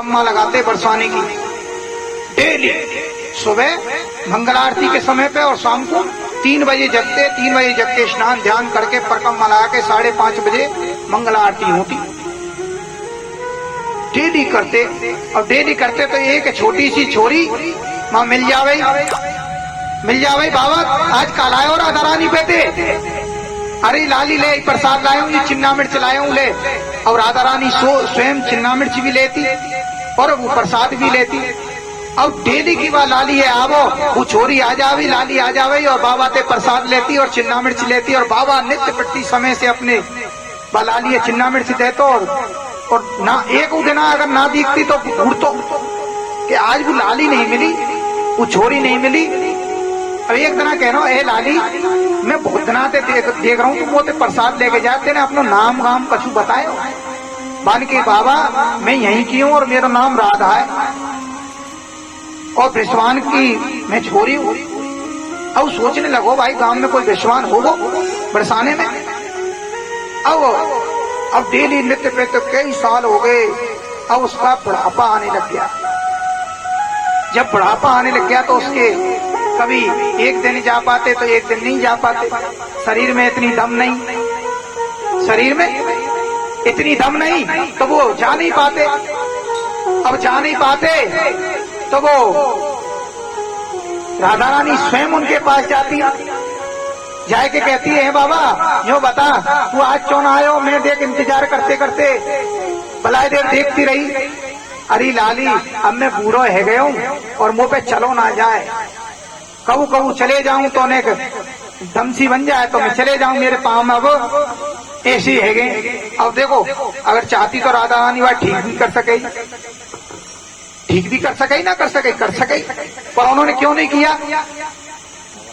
अम्मा लगाते बरसाने की डेली सुबह मंगल आरती के समय पे और शाम को 3 बजे जगते, 3 बजे जग के स्नान ध्यान करके परकम लगा के 5:30 बजे मंगल आरती होती। डेली करते और डेली करते तो एक छोटी सी छोरी माँ मिल जावे बाबा आज काल आयो राधा रानी पे थे, अरे लाली ले प्रसाद लाए हूँ, चिन्ना मिर्च लाए हूँ ले। और राधा रानी स्वयं चिन्ना मिर्च भी लेती और वो प्रसाद भी लेती। अब डेली की बात लाली है आवो, वो छोरी आ जावी, लाली आ जावे और बाबा ते प्रसाद लेती और चिन्ना मिर्च लेती और बाबा नित्य प्रति समय से अपने लाली चिन्ना मिर्च देते और ना एक दिन अगर ना दिखती तो ढूंढतो कि आज वो लाली नहीं मिली, वो छोरी नहीं मिली। अब एक दिन कह रहा हूँ ए लाली मैं बहुत दिना देख रहा हूँ तुम वो प्रसाद लेके जाते ना अपना नाम गाम कछु बताए मान के बाबा मैं यहीं की हूँ और मेरा नाम राधा है और विश्वान की मैं छोरी हूँ। अब सोचने लगो भाई गांव में कोई विश्वान होगा बरसाने में। अब डेली नित्य पे तो कई साल हो गए। अब उसका बुढ़ापा आने लग गया। जब बुढ़ापा आने लग गया तो उसके कभी एक दिन जा पाते तो एक दिन नहीं जा पाते। शरीर में इतनी दम नहीं, शरीर में इतनी दम नहीं तो वो जा नहीं पाते। अब जा नहीं पाते तो वो राधा रानी स्वयं उनके पास जाती, जाए के कहती है बाबा यो बता तू आज क्यों ना आयो, मैं देख इंतजार करते करते भलाई देर देखती रही। अरे लाली अब मैं बूढ़ो है गया हूँ और मुंह पे चलो ना जाए, कबू कबू चले जाऊं तो अनेक दमसी बन जाए तो मैं चले जाऊं, मेरे पाँव में अब ऐसी है गए। अब देखो अगर चाहती तो राधा रानी वह ठीक भी कर सके, ठीक भी कर सके ना कर सके पर उन्होंने क्यों नहीं किया?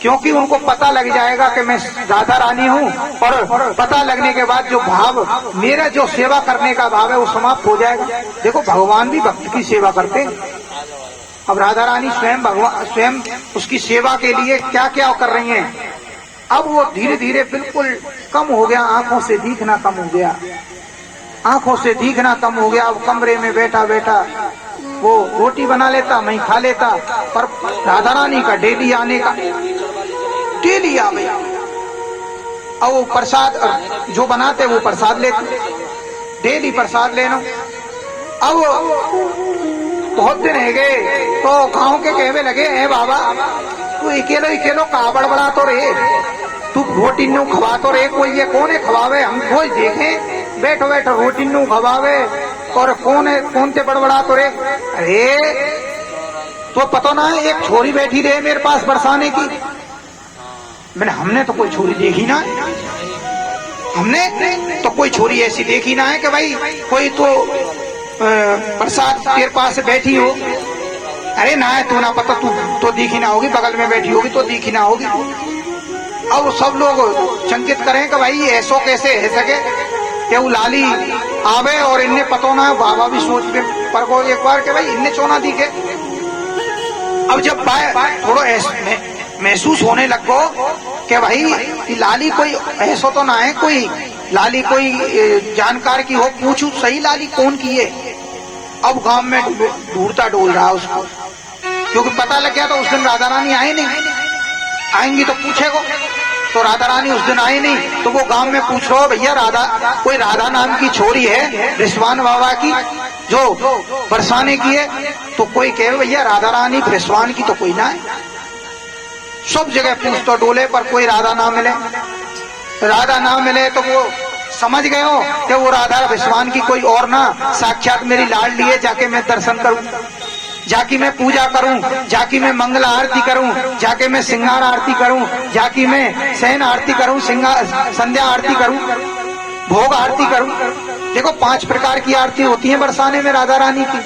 क्योंकि उनको पता लग जाएगा कि मैं राधा रानी हूँ और पता लगने के बाद जो भाव मेरा जो सेवा करने का भाव है वो समाप्त हो जाएगा। देखो भगवान भी भक्त की सेवा करते हैं। अब राधा रानी स्वयं उसकी सेवा के लिए क्या क्या कर रही हैं। अब वो धीरे धीरे बिल्कुल कम हो गया, आंखों से दिखना कम हो गया, आंखों से दिखना कम हो गया। अब कमरे में बैठा बैठा वो रोटी बना लेता, मैं खा लेता, पर राधा रानी का डेली आने का डेली आ गया। और वो प्रसाद जो बनाते वो प्रसाद लेते, डेली प्रसाद लेना। अब बहुत दिन है गए तो गांव के कहवे लगे है बाबा तू अकेलो का बड़बड़ा तो रे, तू रोटी नू खवा तो रे, कोई ये कौन है खवावे, हम कोई देखें बैठो बैठो रोटी नू खवावे और कौन है कौन से बड़बड़ा तो रे। अरे तो पता ना है एक छोरी बैठी रहे मेरे पास बरसाने की। मैंने हमने तो कोई छोरी देखी ना, हमने तो कोई छोरी ऐसी देखी ना है कि भाई कोई तो प्रसाद तेरे पास बैठी हो। अरे ना है तू ना पता, तू तो दिखी ना होगी, बगल में बैठी होगी तो दिखी ना होगी। अब सब लोग चंकित करें कि भाई ऐसो कैसे है सके कि वो लाली आवे और इनने पतो ना। बाबा भी सोच के पर को एक बार के भाई इनने चोना दिखे। अब जब थोड़ा महसूस होने लगो कि भाई लाली कोई ऐसा तो ना है, कोई लाली कोई जानकार की हो, पूछू सही लाली कौन की है। अब गांव में ढूंढता डोल रहा उसको, क्योंकि पता लग गया तो उस दिन राधा रानी आए नहीं, आएंगी तो पूछेगो। तो राधा रानी उस दिन आई नहीं तो वो गांव में पूछ रहा हो भैया राधा कोई राधा नाम की छोरी है रिस्वान बाबा की जो बरसाने की है। तो कोई कहे भैया राधा रानी रिस्वान की तो कोई ना है। सब जगह पूछ तो डोले पर कोई राधा ना मिले। राधा ना मिले तो वो समझ गए हो कि वो राधा विश्वान की कोई और ना साक्षात मेरी लाड लिए, जाके मैं दर्शन करूं, जाके मैं पूजा करूं, जाके मैं मंगल आरती करूं, जाके मैं सिंगार आरती करूं, जाके मैं शयन आरती करूं, संध्या आरती करूं, भोग आरती करूं। देखो 5 प्रकार की आरती होती है बरसाने में राधा रानी की।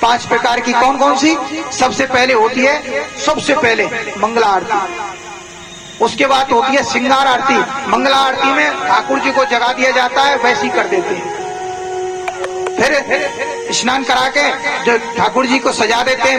5 प्रकार की कौन कौन सी? सबसे पहले होती है सबसे पहले मंगला आरती, उसके बाद होती है सिंगार आरती। मंगला आरती में ठाकुर जी को जगा दिया जाता है, वैसी कर देते हैं। फिर स्नान करा के जो ठाकुर जी को सजा देते हैं।